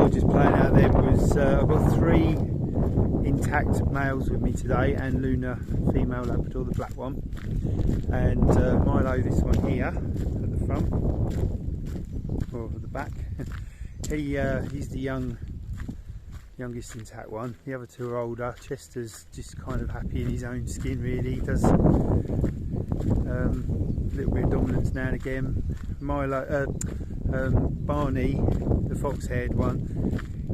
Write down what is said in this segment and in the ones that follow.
Just playing out there was I've got 3 intact males with me today, and Luna, female Labrador, the black one, and Milo, this one here at the front or at the back. He's the youngest intact one. The other 2 are older. Chester's just kind of happy in his own skin, really. He does a little bit of dominance now and again. Barney, the fox-haired one,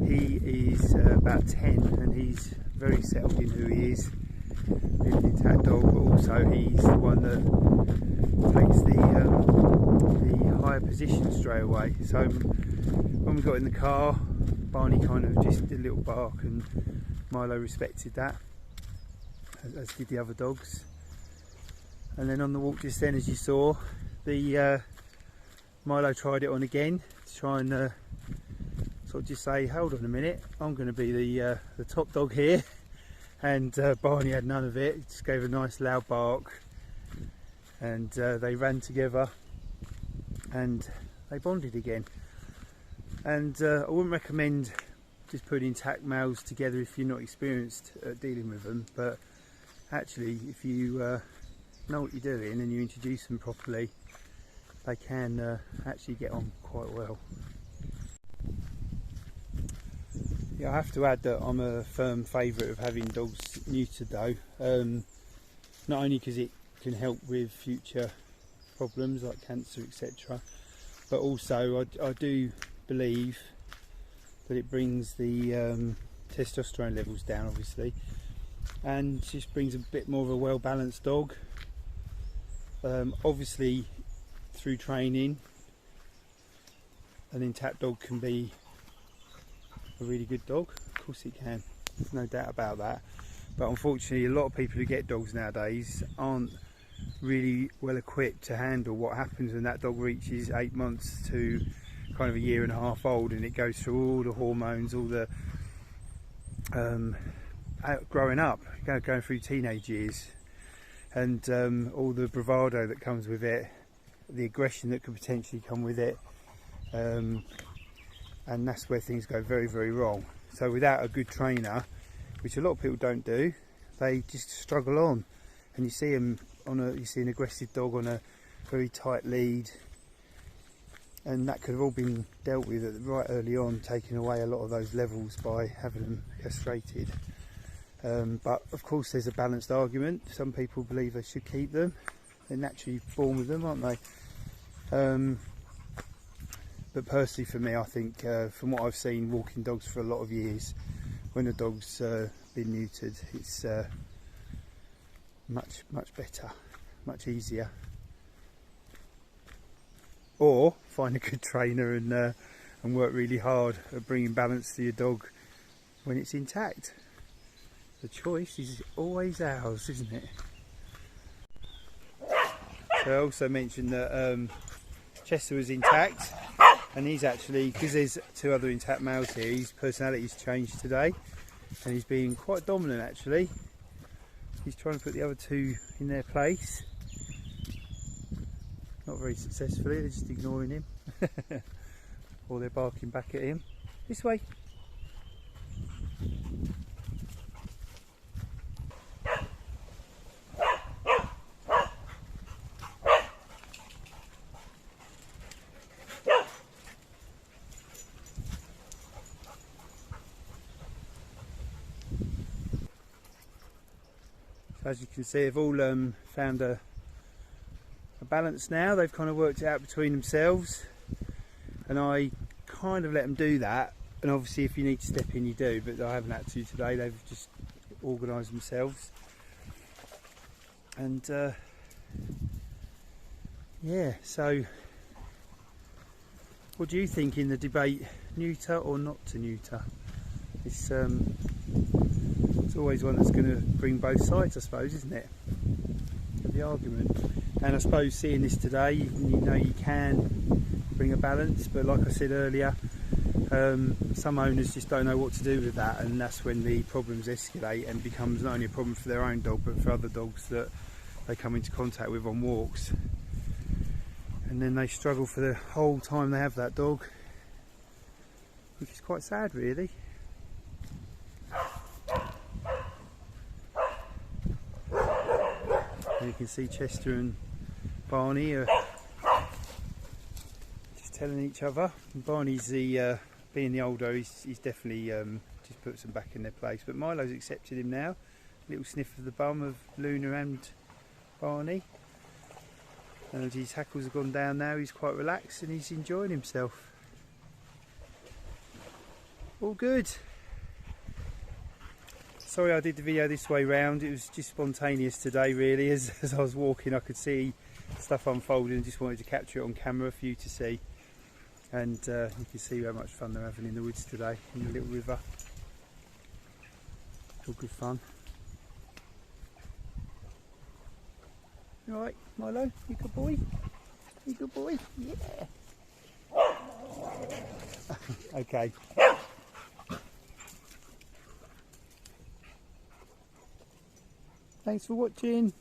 he is about 10, and he's very settled in who he is. He's an intact dog, but also he's the one that takes the higher position straight away. So when we got in the car, Barney kind of just did a little bark, and Milo respected that, as did the other dogs. And then on the walk just then, as you saw, the Milo tried it on again to try and sort of just say, hold on a minute, I'm going to be the top dog here. And Barney had none of it. He just gave a nice loud bark, and they ran together and they bonded again. And I wouldn't recommend just putting intact males together if you're not experienced at dealing with them, but actually if you know what you're doing and you introduce them properly, they can actually get on quite well. Yeah, I have to add that I'm a firm favourite of having dogs neutered though, not only because it can help with future problems like cancer, etc., but also I do believe that it brings the testosterone levels down, obviously, and just brings a bit more of a well-balanced dog. Obviously through training, an intact dog can be a really good dog. Of course it can, there's no doubt about that, but unfortunately a lot of people who get dogs nowadays aren't really well equipped to handle what happens when that dog reaches 8 months to kind of a 1.5 years old, and it goes through all the hormones, all the growing up, going through teenage years, and all the bravado that comes with it, the aggression that could potentially come with it, and that's where things go very, very wrong. So without a good trainer, which a lot of people don't do, they just struggle on, and you see them you see an aggressive dog on a very tight lead, and that could have all been dealt with right early on, taking away a lot of those levels by having them castrated. But of course there's a balanced argument. Some people believe they should keep them. They're naturally born with them, aren't they? But personally for me, I think from what I've seen walking dogs for a lot of years, when a dog's been neutered, it's much better, much easier. Or find a good trainer and work really hard at bringing balance to your dog when it's intact. The choice is always ours, isn't it? So I also mentioned that Chester was intact, and he's actually, because there's 2 other intact males here, his personality's changed today, and he's being quite dominant actually. He's trying to put the other 2 in their place. Not very successfully, they're just ignoring him. Or they're barking back at him. This way. So as you can see, they've all found a balance now. They've kind of worked it out between themselves, and I kind of let them do that, and obviously if you need to step in you do, but I haven't had to today. They've just organised themselves, and yeah, so what do you think in the debate, neuter or not to neuter? It's always one that's going to bring both sides, I suppose, isn't it? The argument. And I suppose seeing this today, you know you can bring a balance, but like I said earlier, some owners just don't know what to do with that, and that's when the problems escalate and becomes not only a problem for their own dog but for other dogs that they come into contact with on walks, and then they struggle for the whole time they have that dog, which is quite sad really. And you can see Chester and Barney are just telling each other. And Barney's the being the older, he's definitely just puts them back in their place. But Milo's accepted him now. Little sniff of the bum of Luna and Barney. And his hackles have gone down now. He's quite relaxed and he's enjoying himself. All good. Sorry I did the video this way round. It was just spontaneous today really. As I was walking I could see stuff unfolding and just wanted to capture it on camera for you to see. And you can see how much fun they're having in the woods today, in the little river. It's all good fun. You alright, Milo? You good boy? You good boy? Yeah. Okay. Thanks for watching.